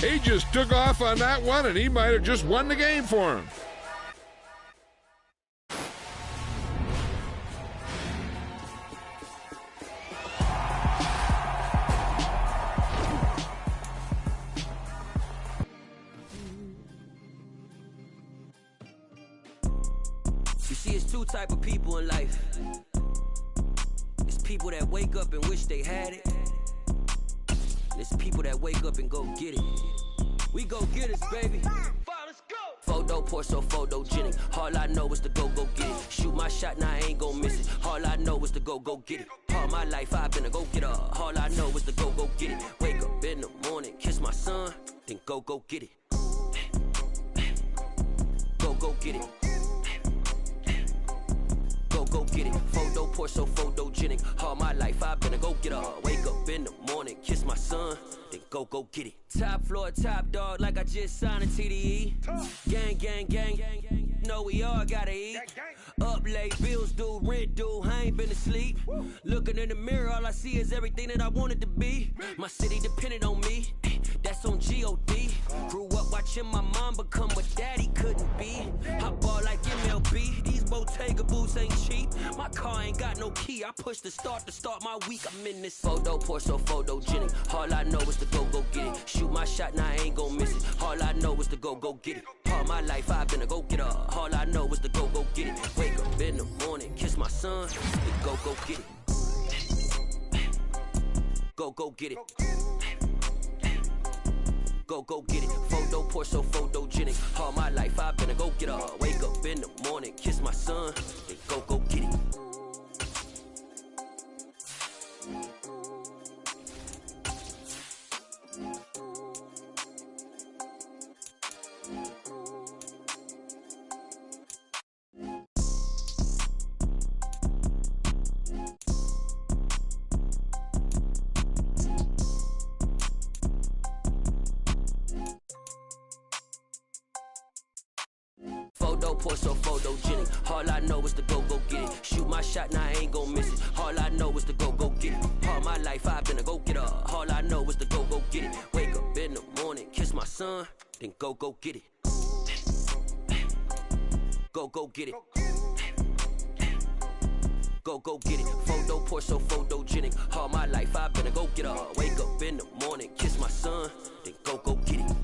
He just took off on that one, and he might have just won the game for him. You see, it's two type of people in life. It's people that wake up and wish they had it. It's people that wake up and go get it. We go get it, baby. Let's go. Photo pour so photogenic. All I know is to go get it. Shoot my shot, now I ain't gon' miss it. All I know is to go get it. All my life I've been a go-getter. All I know is to go get it. Wake up in the morning, kiss my son, then go get it. Go get it. Go get it. Photo pour so photogenic. All my life I've been a go-getter. Wake up in the morning, kiss my son, then go get it. Top floor, top dog, like I just signed a TDE. Gang. Know we all gotta eat. Up late, bills due, rent due, I ain't been asleep. Looking in the mirror, all I see is everything that I wanted to be. My city depended on me, that's on G.O.D. Grew up watching my mom become what daddy couldn't be. I ball like MLB, these Bottega boots ain't cheap. My car ain't got no key, I push the start to start my week. I'm in this photo pour so photogenic. All I know is to go get it. Shoot my shot, now I ain't gon' miss it. All I know is to go get it. All my life I've been a go-getter. All I know is to go get it. Wake up in the morning, kiss my son, then go get it. Go get it. Go get it. Photo pour so photogenic. All my life I've been a go-getter. Wake up in the morning, kiss my son, then go get it. Photo pour so photogenic. All I know is to go get it. Shoot my shot, now I ain't gon' miss it. All I know is to go get it. All my life I've been a go-getter. All I know is to go get it. Wake up in the morning, kiss my son, then go get it. Go get it. Go get it. Photo pour so photogenic. All my life I've been a go-getter. Wake up in the morning, kiss my son, then go get it.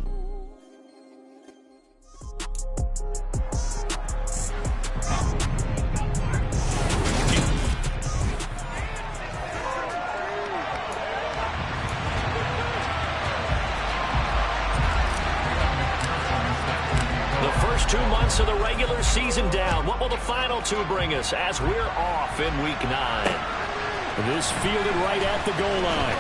The first 2 months of the regular season down. What will the final 2 bring us as we're off in Week 9? This fielded right at the goal line.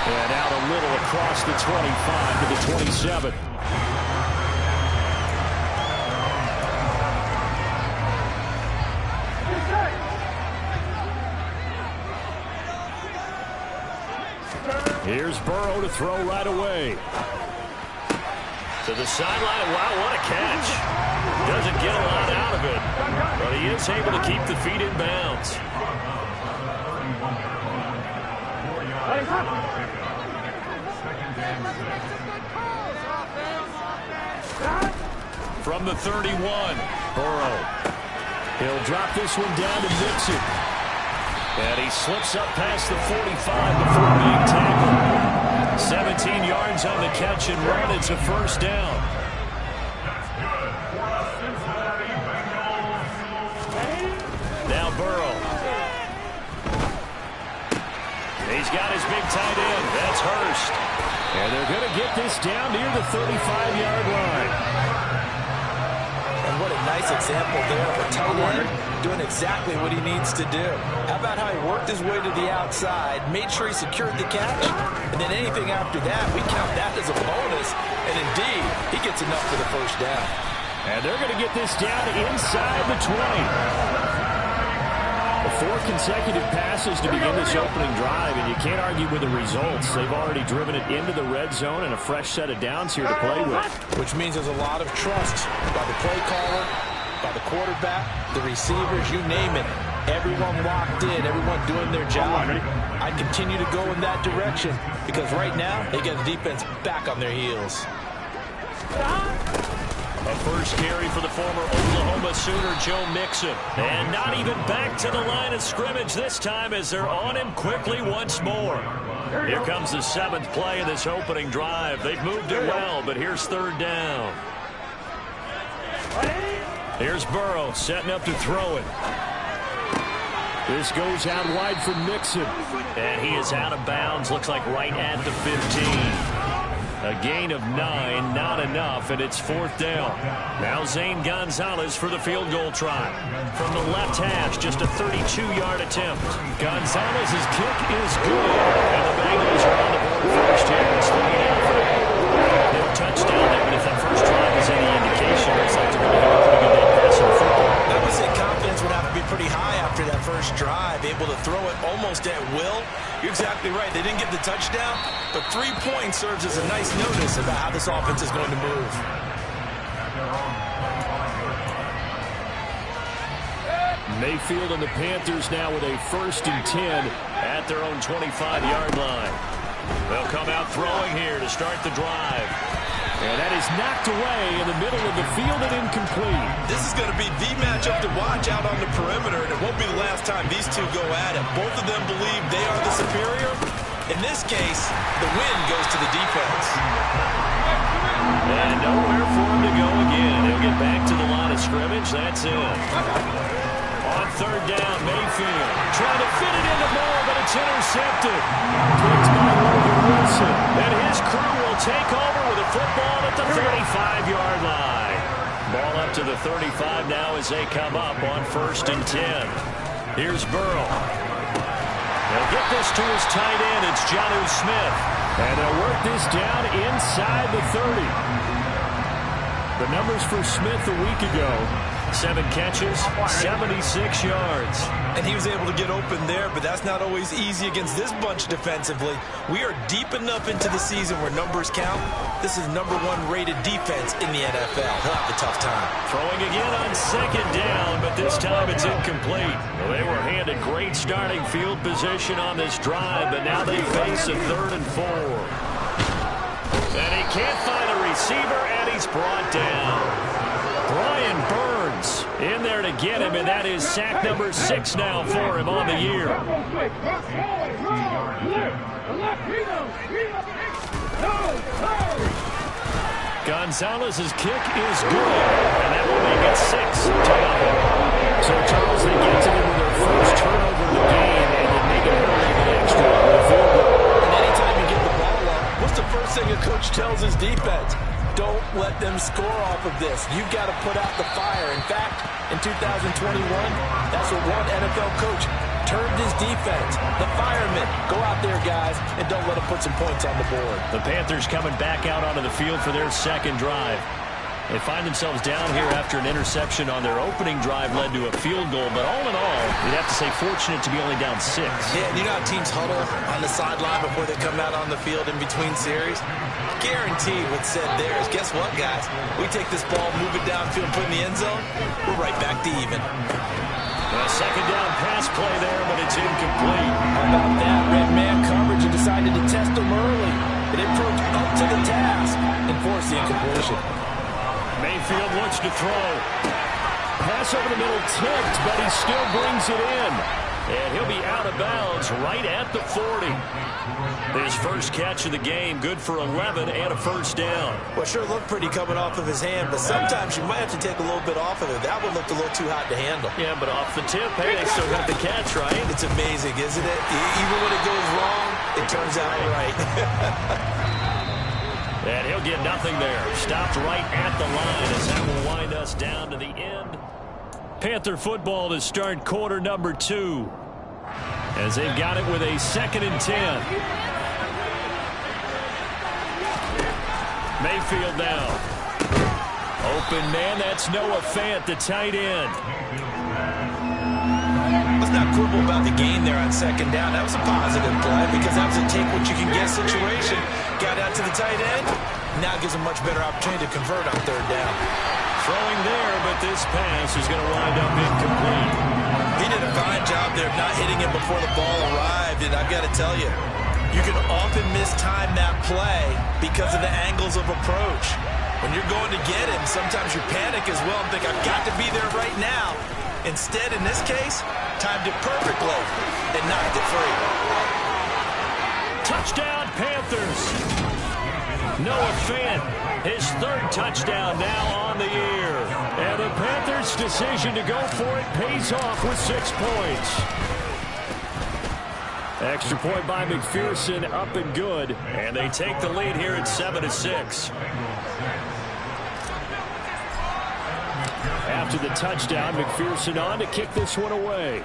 And out a little across the 25 to the 27. Here's Burrow to throw right away. To the sideline. Wow, what a catch. Doesn't get a lot out of it, but he is able to keep the feet in bounds. From the 31, Burrow. He'll drop this one down to Mixon. And he slips up past the 45 before being tackled. 17 yards on the catch and run. It's a first down. Now Burrow. He's got his big tight end. That's Hurst. And they're going to get this down near the 35-yard line. And what a nice example there of a tight end doing exactly what he needs to do. How about how he worked his way to the outside, made sure he secured the catch, and then anything after that, we count that as a bonus. And indeed, he gets enough for the first down. And they're going to get this down inside the 20. 4 consecutive passes to begin this opening drive, and you can't argue with the results. They've already driven it into the red zone and a fresh set of downs here to play with. Which means there's a lot of trust by the play caller, by the quarterback, the receivers, you name it. Everyone locked in, everyone doing their job. I continue to go in that direction because right now they get the defense back on their heels. A first carry for the former Oklahoma Sooner, Joe Mixon. And not even back to the line of scrimmage this time as they're on him quickly once more. Here comes the 7th play of this opening drive. They've moved it well, but here's 3rd down. Here's Burrow setting up to throw it. This goes out wide for Mixon. And he is out of bounds. Looks like right at the 15. A gain of 9, not enough, and it's 4th down. Now Zane Gonzalez for the field goal try. From the left hash, just a 32-yard attempt. Gonzalez's kick is good, and the Bengals are on the board first here. It's 3-0. No touchdown there, but if that first drive is any indication, it's like they're going to have a pretty good day passing the football. I would say confidence would have to be pretty high after that first drive, able to throw it almost at will. You're exactly right. They didn't get the touchdown, but 3 points serves as a nice notice about how this offense is going to move. Mayfield and the Panthers now with a 1st and 10 at their own 25-yard line. They'll come out throwing here to start the drive. And that is knocked away in the middle of the field and incomplete. This is going to be the matchup to watch out on the perimeter, and it won't be the last time these two go at it. Both of them believe they are the superior. In this case, the win goes to the defense. And nowhere for him to go again. He'll get back to the line of scrimmage. That's it. On 3rd down, Mayfield trying to fit it in the ball, but it's intercepted. Picked by Logan Wilson. And his crew will take over with a football at the 35-yard line. Ball up to the 35 now as they come up on 1st and 10. Here's Burrow. They'll get this to his tight end. It's Jonnu Smith. And they'll work this down inside the 30. The numbers for Smith a week ago: 7 catches, 76 yards. And he was able to get open there, but that's not always easy against this bunch defensively. We are deep enough into the season where numbers count. This is #1 rated defense in the NFL. He'll have a tough time. Throwing again on 2nd down, but this time it's incomplete. Well, they were handed great starting field position on this drive, but now they face a 3rd and 4. And he can't find a receiver, and he's brought down. Brian Burns in there to get him, and that is sack number 6 now for him on the year. Gonzalez's kick is good, and that will make it 6-0. So, Charles, they get to him with their first turnover of the game, and then make it a little bit extra with a field goal. And anytime you get the ball up, what's the first thing a coach tells his defense? Don't let them score off of this. You've got to put out the fire. In fact, in 2021, that's what one NFL coach termed his defense. The firemen. Go out there, guys, and don't let them put some points on the board. The Panthers coming back out onto the field for their 2nd drive. They find themselves down here after an interception on their opening drive led to a field goal. But all in all, you'd have to say fortunate to be only down 6. Yeah, and you know how teams huddle on the sideline before they come out on the field in between series? Guaranteed what's said there is, guess what, guys? We take this ball, move it downfield, put it in the end zone, we're right back to even. A 2nd down pass play there, but it's incomplete. How about that? Red man coverage and decided to test them early. It approached up to the task and forced the incompletion. Mayfield looks to throw. Pass over the middle tipped, but he still brings it in. And he'll be out of bounds right at the 40. His first catch of the game, good for 11 and a 1st down. Well, sure looked pretty coming off of his hand, but sometimes you might have to take a little bit off of it. That one looked a little too hot to handle. Yeah, but off the tip, hey, they still got the catch, right? It's amazing, isn't it? Even when it goes wrong, it turns out right. And he'll get nothing there. Stopped right at the line as that will wind us down to the end. Panther football to start quarter number 2. As they've got it with a 2nd and 10. Mayfield now. Open man, that's Noah Fant, the tight end. Let's not quibble about the gain there on 2nd down. That was a positive play because that was a take-what-you-can-get situation. Got out to the tight end. Now gives him much better opportunity to convert on 3rd down. Throwing there, but this pass is going to wind up incomplete. He did a fine job there of not hitting him before the ball arrived, and I've got to tell you, you can often mistime that play because of the angles of approach. When you're going to get him, sometimes you panic as well and think, I've got to be there right now. Instead, in this case, timed it perfectly and knocked it free. Touchdown, Panthers. Noah Fant, his third touchdown now on the year. And the Panthers' decision to go for it pays off with 6 points. Extra point by McPherson, up and good. And they take the lead here at 7-6. After the touchdown, McPherson on to kick this one away.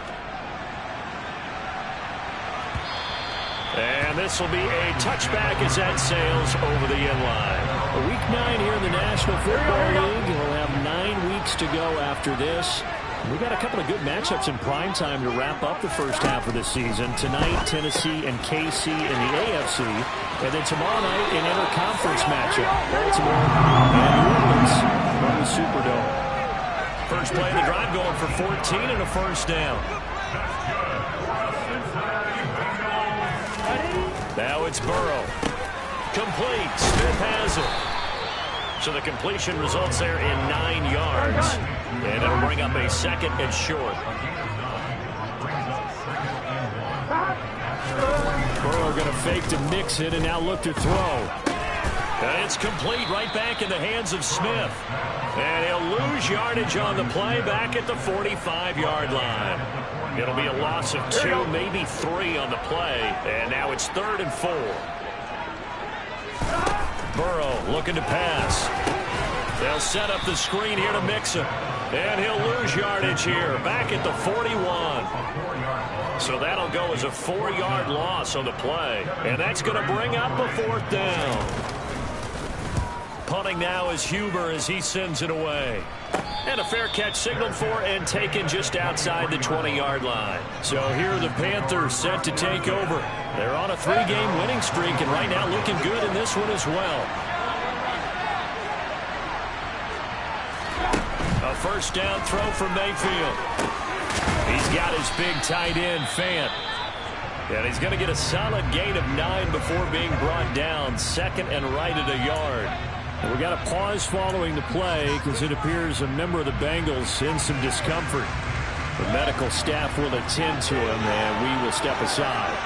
And this will be a touchback as that sails over the end line. Week 9 here in the National Football League. We'll have 9 weeks to go after this. We've got a couple of good matchups in prime time to wrap up the first half of the season. Tonight, Tennessee and KC in the AFC. And then tomorrow night, an interconference matchup. Baltimore and New Orleans from the Superdome. First play of the drive going for 14 and a first down. Now it's Burrow. Complete. Smith has it. So the completion results there in 9 yards. And it'll bring up a second and short. Burrow going to fake to mix it and now look to throw. And it's complete right back in the hands of Smith. And he'll lose yardage on the play back at the 45-yard line. It'll be a loss of 2, maybe 3 on the play. And now it's 3rd and 4. Burrow looking to pass. They'll set up the screen here to Mixon. And he'll lose yardage here back at the 41. So that'll go as a 4-yard loss on the play. And that's going to bring up a 4th down. Punting now is Huber as he sends it away. And a fair catch signaled for and taken just outside the 20-yard line. So here are the Panthers set to take over. They're on a 3-game winning streak and right now looking good in this one as well. A first down throw from Mayfield. He's got his big tight end, Fant. And he's going to get a solid gain of 9 before being brought down. 2nd and right at a yard. We got a pause following the play because it appears a member of the Bengals in some discomfort. The medical staff will attend to him, and we will step aside.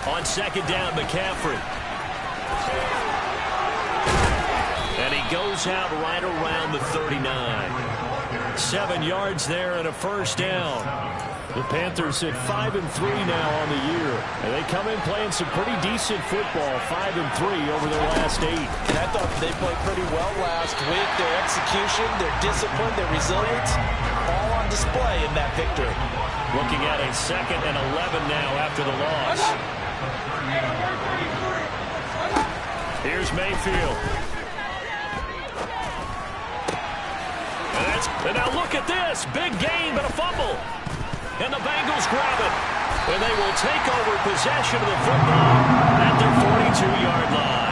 On 2nd down, McCaffrey. And he goes out right around the 39. 7 yards there and a first down. The Panthers at 5-3 now on the year. And they come in playing some pretty decent football, 5-3 over their last 8. And I thought they played pretty well last week. Their execution, their discipline, their resilience, all on display in that victory. Looking at a 2nd and 11 now after the loss. Here's Mayfield. And now look at this. Big gain, but a fumble. And the Bengals grab it. And they will take over possession of the football at their 42-yard line.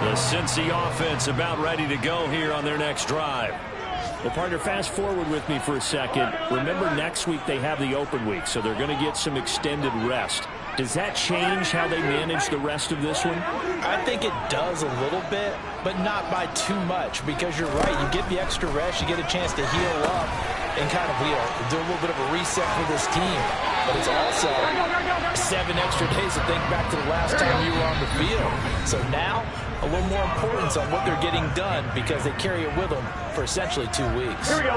The Cincy offense about ready to go here on their next drive. Well, partner, fast forward with me for a second. Remember, next week they have the open week, so they're going to get some extended rest. Does that change how they manage the rest of this one? I think it does a little bit, but not by too much, because you're right. You get the extra rest, you get a chance to heal up and kind of do a little bit of a reset for this team. But it's also 7 extra days to think back to the last time you were on the field. So now, a little more importance on what they're getting done because they carry it with them for essentially 2 weeks. Here we go.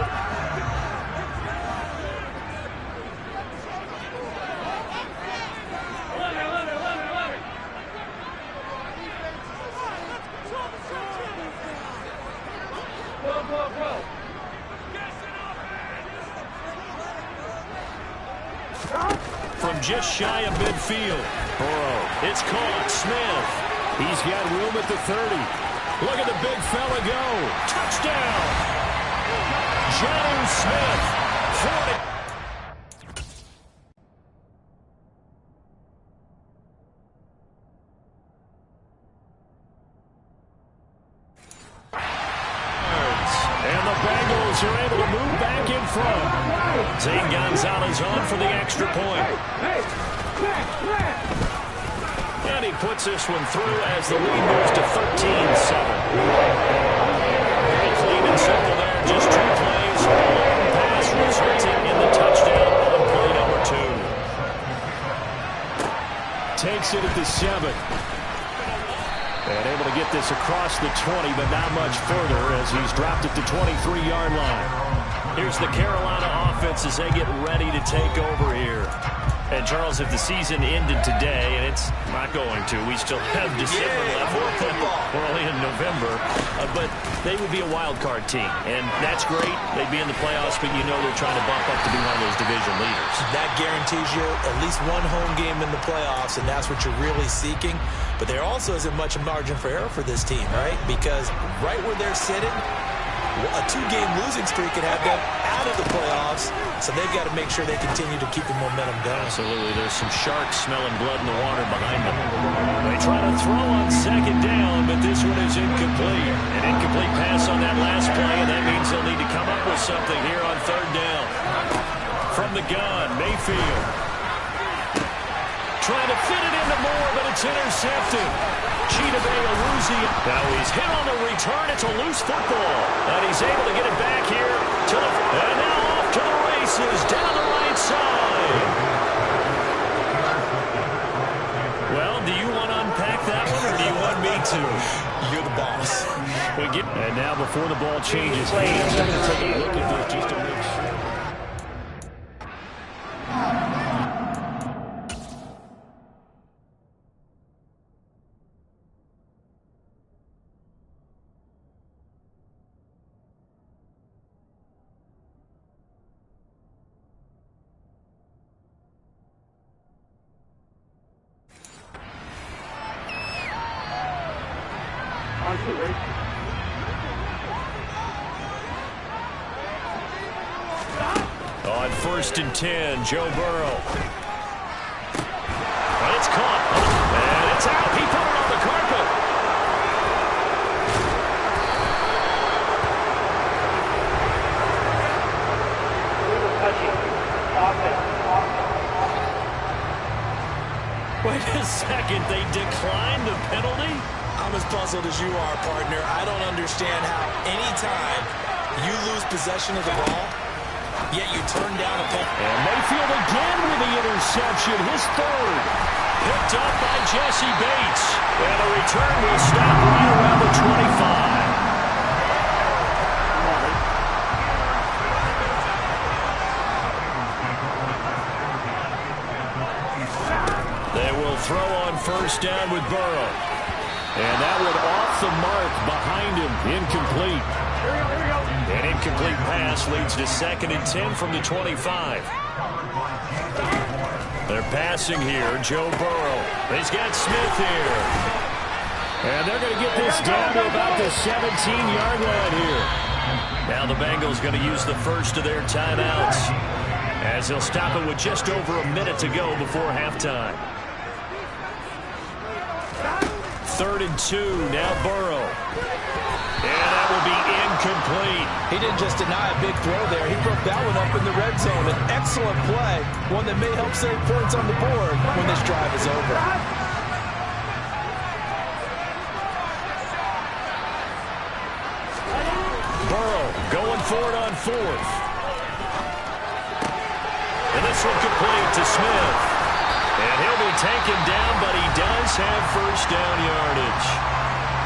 from just shy of midfield. Burrow, it's caught. Smith, he's got room at the 30. Look at the big fella go. Touchdown. Jonnu Smith, 40. And the Bengals are able to move back in front. Zane Gonzalez on for the extra point. And he puts this one through as the lead moves to 13-7. Clean and simple there, just 2 plays. Long pass resulting in the touchdown on play number 2. Takes it at the 7. And able to get this across the 20, but not much further as he's dropped it to 23-yard line. Here's the Carolina offense as they get ready to take over here. And, Charles, if the season ended today, and it's not going to, we still have December left. We're only in November. But they would be a wild card team. And that's great. They'd be in the playoffs, but you know they're trying to bump up to be one of those division leaders. That guarantees you at least one home game in the playoffs, and that's what you're really seeking. But there also isn't much margin for error for this team, right? Because right where they're sitting, a 2-game losing streak could have them out of the playoffs, so they've got to make sure they continue to keep the momentum going. Absolutely. There's some sharks smelling blood in the water behind them. They try to throw on second down, but this one is incomplete. An incomplete pass on that last play, and that means they'll need to come up with something here on third down. From the gun, Mayfield. Trying to fit it into Moore, but it's intercepted. Chidobe Awuzie. Now he's hit on the return. It's a loose football. And he's able to get it back here. And now off to the races down the right side. Well, do you want to unpack that one, or do you want me to? You're the boss. And now before the ball changes hands, we're going to take a look at this just to make sure. On 1st and 10, Joe Burrow. And it's caught. And it's out. He put it on the carpet. Wait a second. They declined the penalty? I'm as puzzled as you are, partner. I don't understand how any time you lose possession of the ball, yet you turn down a penalty. And Mayfield again with the interception, his 3rd. Picked up by Jesse Bates. And the return will stop right around the 25. They will throw on 1st down with Burrow. And that one off the mark behind him, incomplete. An incomplete pass leads to 2nd and 10 from the 25. They're passing here, Joe Burrow. He's got Smith here. And they're going to get this down to about the 17-yard line here. Now the Bengals going to use the first of their timeouts, as they'll stop it with just over a minute to go before halftime. 3rd and 2, now Burrow. And that will be incomplete. He didn't just deny a big throw there. He broke that one up in the red zone. An excellent play, one that may help save points on the board when this drive is over. Burrow going for it on 4th. And this one complete to Smith. And he'll be taken down, but he does have 1st down yardage.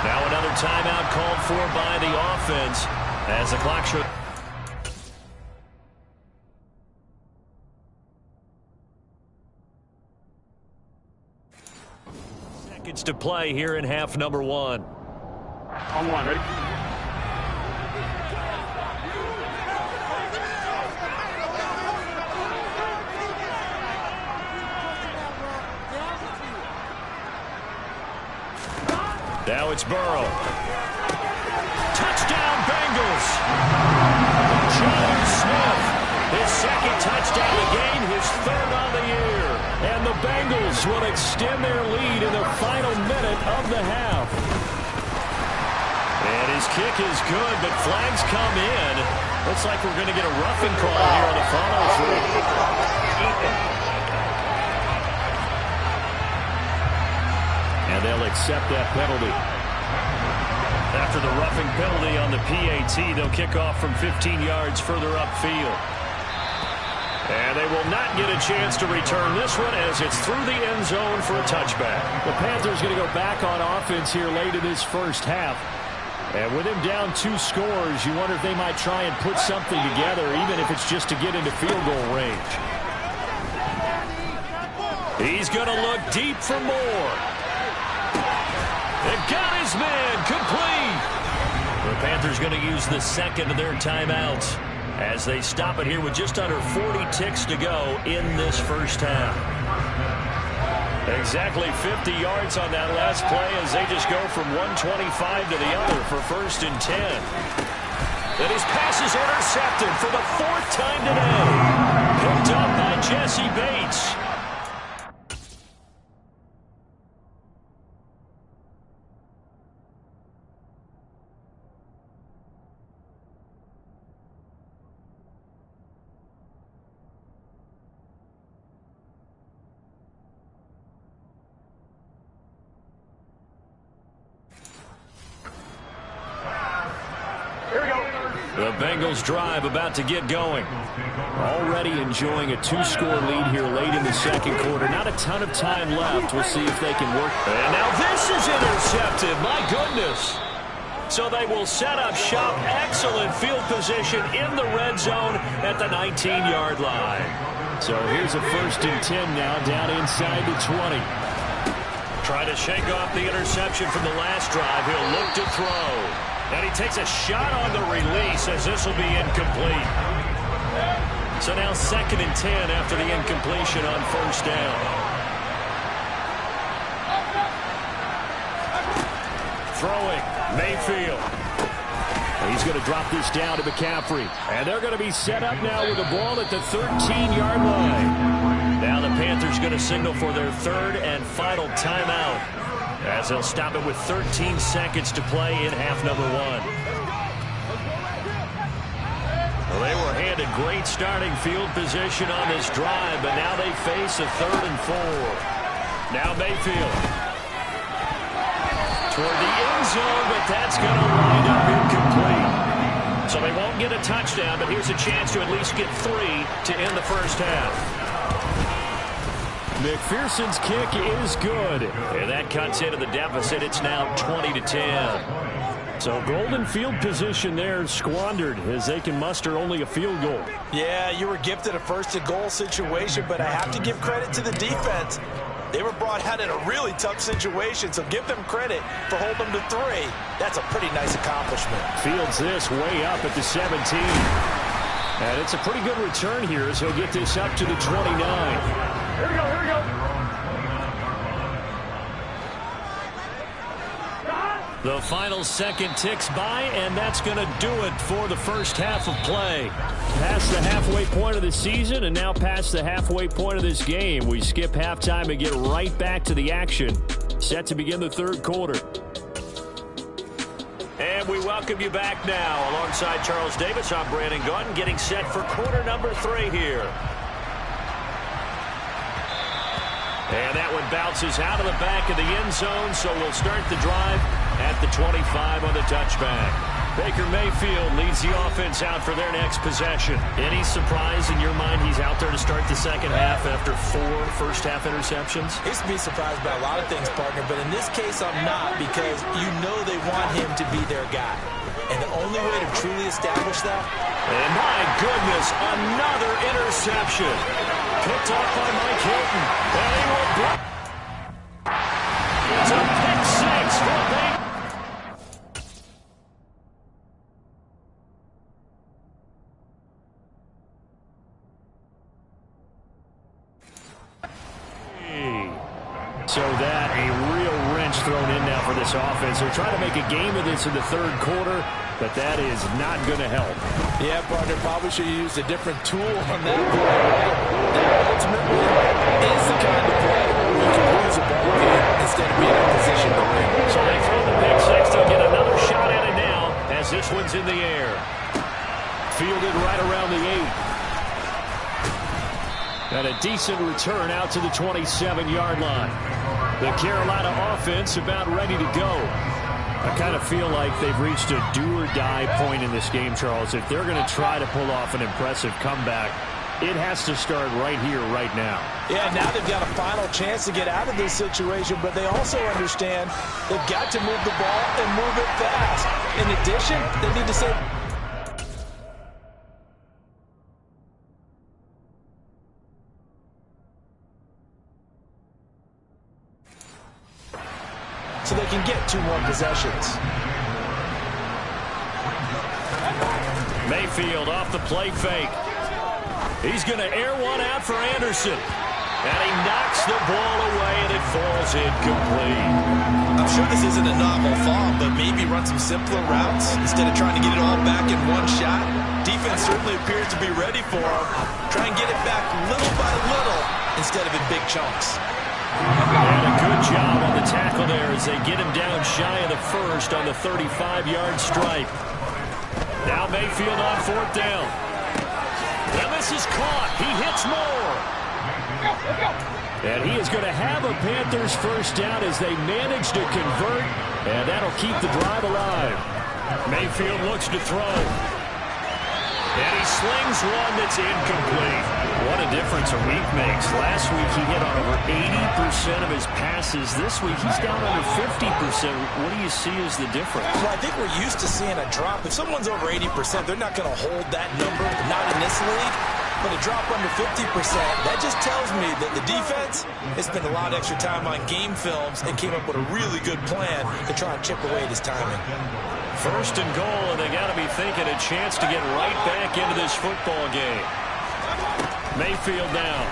Now another timeout called for by the offense as the clock shows. Seconds to play here in half number 1. On 1, ready? Now it's Burrow. Touchdown, Bengals. John Smith, his second touchdown of the game, his third on the year. And the Bengals will extend their lead in the final minute of the half. And his kick is good, but flags come in. Looks like we're going to get a roughing call here on the follow-through. And they'll accept that penalty. After the roughing penalty on the PAT, they'll kick off from 15 yards further upfield. And they will not get a chance to return this one as it's through the end zone for a touchback. The Panthers going to go back on offense here late in this first half. And with him down 2 scores, you wonder if they might try and put something together, even if it's just to get into field goal range. He's going to look deep for more. They've got his man complete. The Panthers going to use the second of their timeouts as they stop it here with just under 40 ticks to go in this first half. Exactly 50 yards on that last play as they just go from 125 to the other for 1st and 10. And his pass is intercepted for the 4th time today. Picked up by Jesse Bates. The Bengals drive about to get going. Already enjoying a 2-score lead here late in the second quarter. Not a ton of time left. We'll see if they can work. And now this is intercepted. My goodness. So they will set up shop. Excellent field position in the red zone at the 19-yard line. So here's a 1st and 10 now down inside the 20. Trying to shake off the interception from the last drive. He'll look to throw. And he takes a shot on the release as this will be incomplete. So now 2nd and 10 after the incompletion on 1st down. Throwing, Mayfield. He's going to drop this down to McCaffrey. And they're going to be set up now with the ball at the 13-yard line. Now the Panthers going to signal for their 3rd and final timeout, as they'll stop it with 13 seconds to play in half number 1. Well, they were handed great starting field position on this drive, but now they face a 3rd and 4. Now Mayfield toward the end zone, but that's going to wind up incomplete. So they won't get a touchdown, but here's a chance to at least get 3 to end the first half. McPherson's kick is good. And that cuts into the deficit. It's now 20-10. So golden field position there squandered as they can muster only a field goal. Yeah, you were gifted a 1st and goal situation, but I have to give credit to the defense. They were brought out in a really tough situation, so give them credit for holding them to 3. That's a pretty nice accomplishment. Fields this way up at the 17. And it's a pretty good return here as he'll get this up to the 29. Here we go, here we go. The final second ticks by, and that's going to do it for the first half of play. Past the halfway point of the season and now past the halfway point of this game. We skip halftime and get right back to the action. Set to begin the 3rd quarter. And we welcome you back now. Alongside Charles Davis, I'm Brandon Gunn, getting set for quarter number 3 here. And that one bounces out of the back of the end zone, so we'll start the drive at the 25 on the touchback. Baker Mayfield leads the offense out for their next possession. Any surprise in your mind he's out there to start the second half after 4 first-half interceptions? He's to be surprised by a lot of things, partner, but in this case I'm not, because you know they want him to be their guy. And the only way to truly establish that... And my goodness, another interception. Picked off by Mike Hilton. And he will block. It's a pick 6 for Baker. So that a real bench thrown in now for this offense. They're trying to make a game of this in the third quarter, but that is not going to help. Yeah, partner, probably should have used a different tool on that play, right? That ultimately is the kind of play you can lose a ball game instead of being in a position to win. So they throw the pick six. They'll get another shot at it now as this one's in the air. Fielded right around the 8. And a decent return out to the 27-yard line. The Carolina offense about ready to go. I kind of feel like they've reached a do-or-die point in this game, Charles. If they're going to try to pull off an impressive comeback, it has to start right here, right now. Yeah, now they've got a final chance to get out of this situation, but they also understand they've got to move the ball and move it fast. In addition, they need to say... so they can get 2 more possessions. Mayfield off the play fake. He's going to air one out for Anderson. And he knocks the ball away, and it falls incomplete. I'm sure this isn't a novel fall, but maybe run some simpler routes instead of trying to get it all back in one shot. Defense certainly appears to be ready for him. Try and get it back little by little instead of in big chunks. And a good job on the tackle there as they get him down shy of the first on the 35-yard stripe. Now Mayfield on 4th down. And this is caught. He hits more. And he is going to have a Panthers first down as they manage to convert. And that'll keep the drive alive. Mayfield looks to throw. And he slings one that's incomplete. What a difference a week makes. Last week he hit on over 80% of his passes. This week he's down under 50%. What do you see as the difference? Well, I think we're used to seeing a drop. If someone's over 80%, they're not going to hold that number, not in this league. But a drop under 50%, that just tells me that the defense has spent a lot of extra time on game films and came up with a really good plan to try and chip away at his timing. 1st and goal, and they got to be thinking a chance to get right back into this football game. Mayfield down.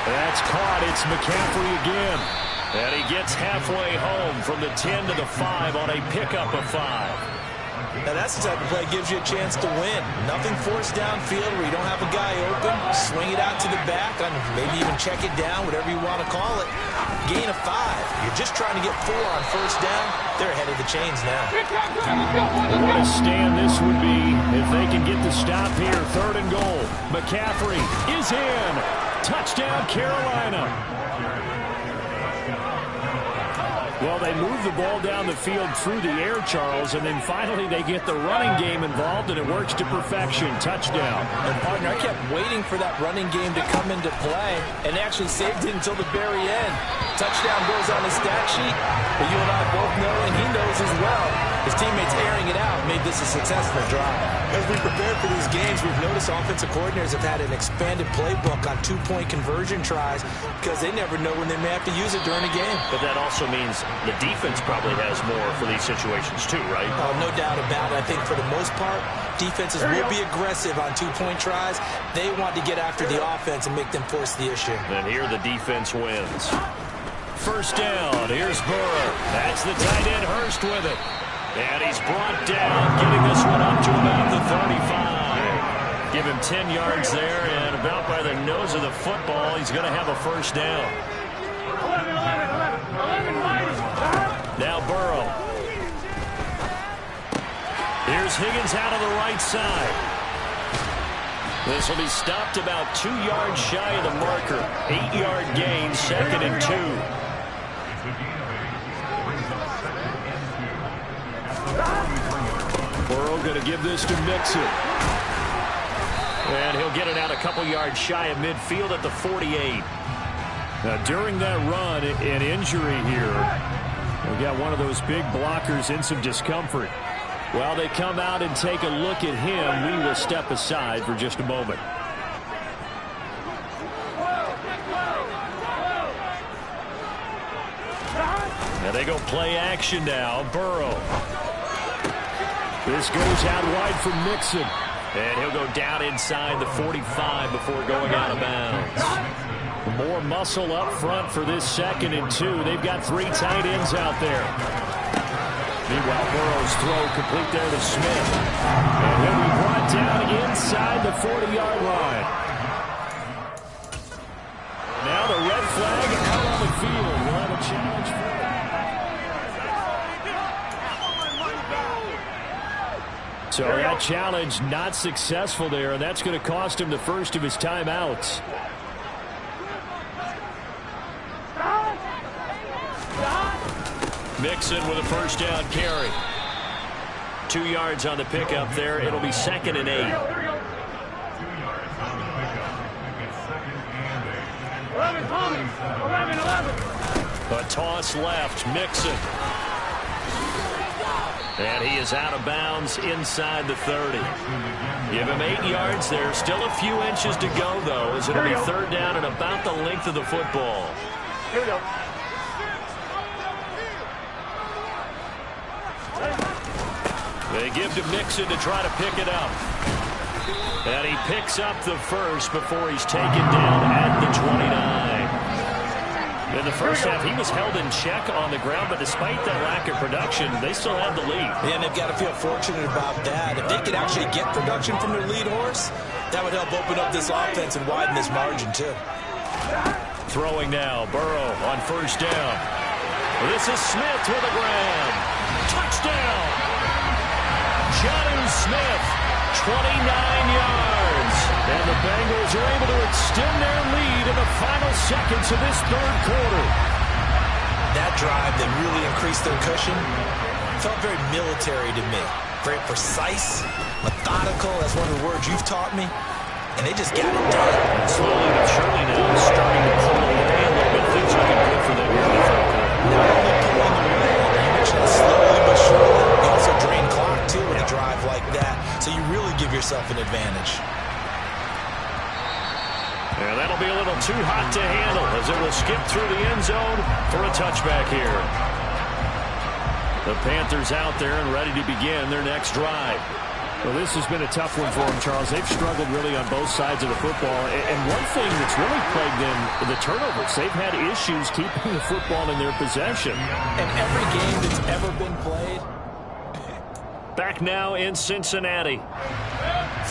That's caught. It's McCaffrey again. And he gets halfway home from the 10 to the 5 on a pickup of 5. Now that's the type of play that gives you a chance to win. Nothing forced downfield where you don't have a guy open. Swing it out to the back, and maybe even check it down, whatever you want to call it. Gain of 5. You're just trying to get 4 on 1st down. They're ahead of the chains now. What a stand this would be if they can get the stop here. 3rd and goal. McCaffrey is in. Touchdown, Carolina. Well, they move the ball down the field through the air, Charles, and then finally they get the running game involved, and it works to perfection. Touchdown. And, partner, I kept waiting for that running game to come into play and actually saved it until the very end. Touchdown goes on the stat sheet, but you and I both know, and he knows as well, his teammates airing it out made this a successful drive. As we prepare for these games, we've noticed offensive coordinators have had an expanded playbook on 2-point conversion tries because they never know when they may have to use it during a game. But that also means the defense probably has more for these situations too, right? Oh, no doubt about it. I think for the most part, defenses will be aggressive on 2-point tries. They want to get after the offense and make them force the issue. And here the defense wins. 1st down. Here's Burrow. That's the tight end Hurst with it. And he's brought down, getting this one up to about the 35. Give him 10 yards there, and about by the nose of the football, he's going to have a 1st down. Now Burrow. Here's Higgins out of the right side. This will be stopped about 2 yards shy of the marker. 8-yard gain, 2nd and 2. Burrow going to give this to Mixon. And he'll get it out a couple yards shy of midfield at the 48. Now, during that run, an injury here. We got one of those big blockers in some discomfort. While they come out and take a look at him, we will step aside for just a moment. Now they go play action now. Burrow. This goes out wide for Mixon. And he'll go down inside the 45 before going out of bounds. More muscle up front for this 2nd and 2. They've got 3 tight ends out there. Meanwhile, Burrow's throw complete there to Smith. And he'll be brought down inside the 40-yard line. Now the red flag out on the field. We'll have a challenge for it. So that challenge not successful there, and that's going to cost him the first of his timeouts. Mixon with a first down carry. 2 yards on the pickup there. It'll be 2nd and 8. 11. A toss left. Mixon. And he is out of bounds inside the 30. Give him 8 yards there. Still a few inches to go, though, as it'll be 3rd down and about the length of the football. Here we go. They give to Mixon to try to pick it up. And he picks up the first before he's taken down at the 29. In the first half, he was held in check on the ground, but despite that lack of production, they still had the lead. Yeah, and they've got to feel fortunate about that. If they could actually get production from their lead horse, that would help open up this offense and widen this margin, too. Throwing now, Burrow on first down. This is Smith with a grab. Touchdown! Jonnu Smith, 29 yards. And the Bengals are able to extend their lead in the final seconds of this 3rd quarter. That drive that really increased their cushion felt very military to me. Very precise, methodical. That's one of the words you've taught me. And they just got it done. And slowly but surely now starting to pull away a little bit. Things looking good for them here in the 3rd quarter. Not only pulling away, you mentioned slowly but surely. You also drain clock, too, with a drive like that. So you really give yourself an advantage. And that'll be a little too hot to handle as it will skip through the end zone for a touchback here. The Panthers out there and ready to begin their next drive. Well, this has been a tough one for them, Charles. They've struggled really on both sides of the football. And one thing that's really plagued them, the turnovers. They've had issues keeping the football in their possession. And every game that's ever been played. Back now in Cincinnati.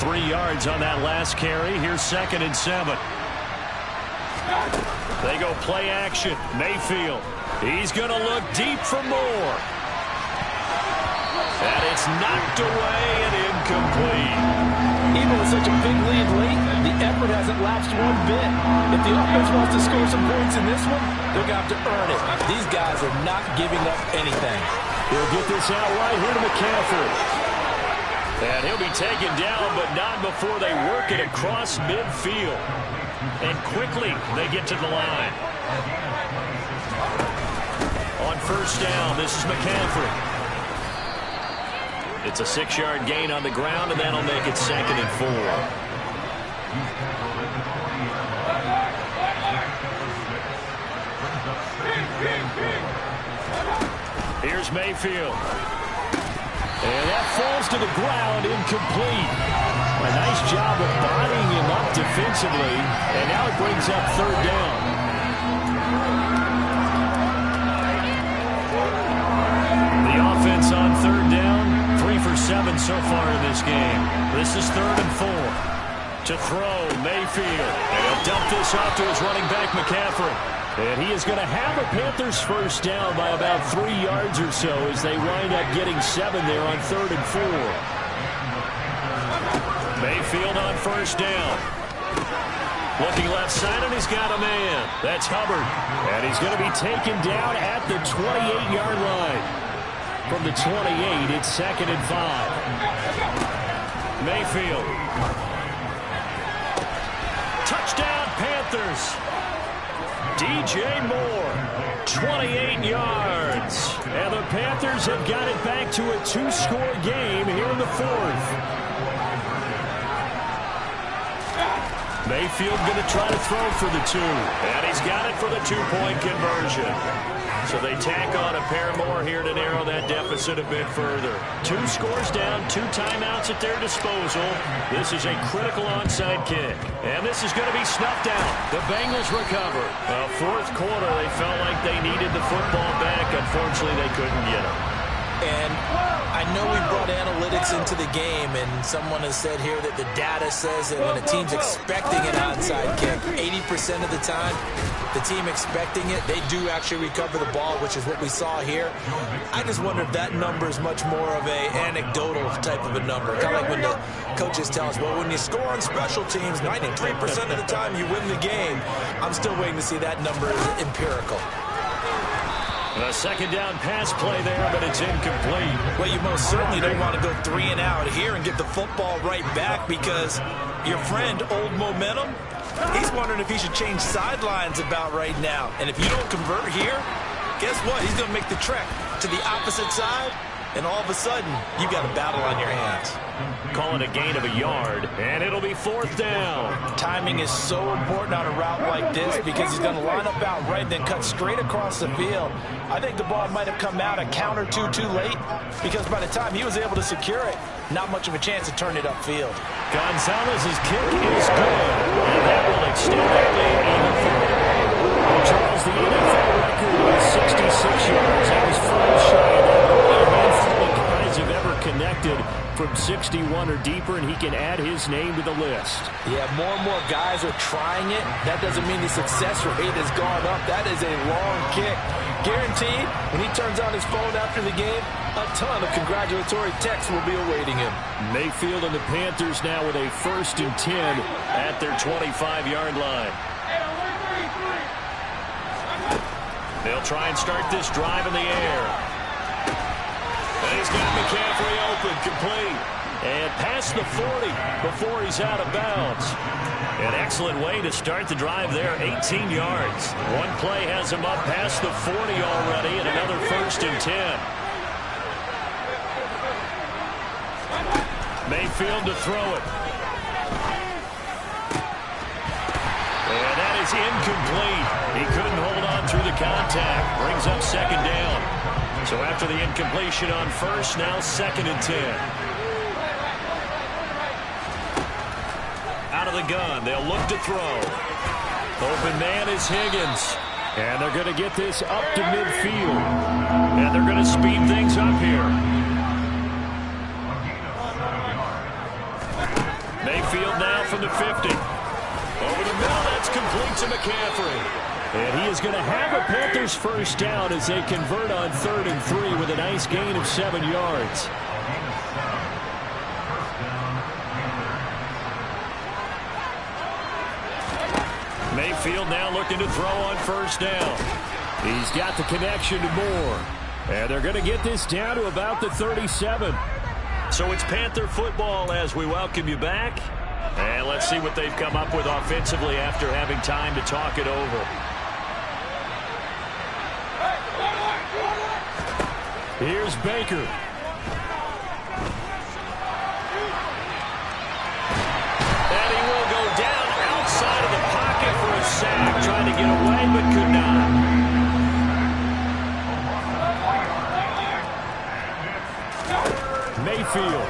3 yards on that last carry. Here's 2nd and 7. They go play action. Mayfield. He's going to look deep for more. And it's knocked away and incomplete. Even with such a big lead late, the effort hasn't lapsed one bit. If the offense wants to score some points in this one, they're going to have to earn it. These guys are not giving up anything. He'll get this out right here to McCaffrey. And he'll be taken down, but not before they work it across midfield. And quickly, they get to the line. On first down, this is McCaffrey. It's a 6-yard gain on the ground, and that'll make it 2nd and 4. Here's Mayfield. And that falls to the ground, incomplete. A nice job of bodying him up defensively, and now it brings up 3rd down. The offense on 3rd down, 3 for 7 so far in this game. This is 3rd and 4. To throw, Mayfield. And he'll dump this off to his running back, McCaffrey. And he is going to have a Panthers first down by about 3 yards or so as they wind up getting 7 there on 3rd and 4. Mayfield on first down. Looking left side, and he's got a man. That's Hubbard. And he's going to be taken down at the 28-yard line. From the 28, it's 2nd and 5. Mayfield. Touchdown, Panthers. DJ Moore, 28 yards. And the Panthers have got it back to a 2-score game here in the 4th. Mayfield going to try to throw for the 2. And he's got it for the 2-point conversion. So they tack on a pair more here to narrow that deficit a bit further. 2 scores down, 2 timeouts at their disposal. This is a critical onside kick. And this is going to be snuffed out. The Bengals recover. Fourth quarter, they felt like they needed the football back. Unfortunately, they couldn't get it. And I know we brought analytics into the game, and someone has said here that the data says that when a team's expecting an onside kick, 80% of the time, the team expecting it, they do actually recover the ball, which is what we saw here. I just wonder if that number is much more of a anecdotal type of a number. Kind of like when the coaches tell us, well, when you score on special teams, 93% of the time you win the game. I'm still waiting to see that number is empirical. A second down pass play there, but it's incomplete. Well, you most certainly don't want to go 3 and out here and get the football right back, because your friend, Old Momentum, he's wondering if he should change sidelines about right now. And if you don't convert here, guess what? He's going to make the trek to the opposite side, and all of a sudden, you've got a battle on your hands. Call it a gain of a yard, and it'll be 4th down. Timing is so important on a route like this, because he's going to line up out right and then cut straight across the field. I think the ball might have come out a count or two too late, because by the time he was able to secure it, not much of a chance to turn it upfield. Gonzalez's kick is good, and that will extend that lead even further. Charles, the NFL record was 66 yards. That was far shy of that. Only a handful of guys have ever connected from 61 or deeper, and he can add his name to the list. Yeah, more and more guys are trying it. That doesn't mean the success rate has gone up. That is a long kick. Guaranteed, when he turns on his phone after the game, a ton of congratulatory texts will be awaiting him. Mayfield and the Panthers now with a 1st and 10 at their 25-yard line. They'll try and start this drive in the air. And he's got McCaffrey open, complete. And past the 40 before he's out of bounds. An excellent way to start the drive there, 18 yards. One play has him up past the 40 already, and another 1st and 10. Mayfield to throw it. And that is incomplete. He couldn't hold on through the contact. Brings up 2nd down. So after the incompletion on 1st, now 2nd and 10. Out of the gun, they'll look to throw. Open man is Higgins. And they're going to get this up to midfield. And they're going to speed things up here. Mayfield now from the 50. Over the middle, that's complete to McCaffrey. And he is going to have a Panthers 1st down as they convert on 3rd and 3 with a nice gain of 7 yards. Mayfield now looking to throw on 1st down. He's got the connection to Moore. And they're going to get this down to about the 37. So it's Panther football as we welcome you back. And let's see what they've come up with offensively after having time to talk it over. Here's Baker. And he will go down outside of the pocket for a sack. Trying to get away, but could not. Mayfield.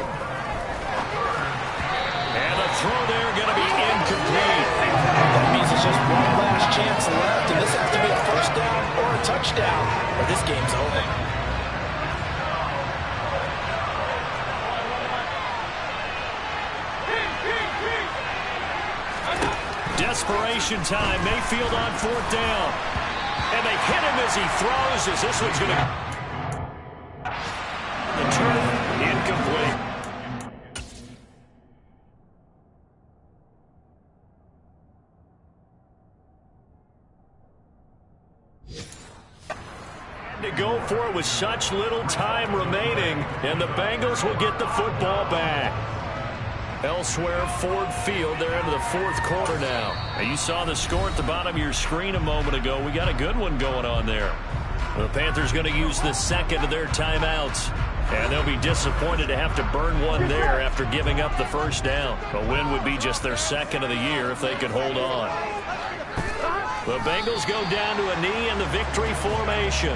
And the throw there going to be incomplete. That means it's just one last chance left, and this has to be a 1st down or a touchdown, or this game's over. Desperation time. Mayfield on 4th down. And they hit him as he throws, as this one's going to... The turn, incomplete. And to go for it with such little time remaining, and the Bengals will get the football back. Elsewhere, Ford Field, they're into the 4th quarter now. And you saw the score at the bottom of your screen a moment ago. We got a good one going on there. The Panthers going to use the 2nd of their timeouts. And they'll be disappointed to have to burn one there after giving up the 1st down. A win would be just their 2nd of the year if they could hold on. The Bengals go down to a knee in the victory formation.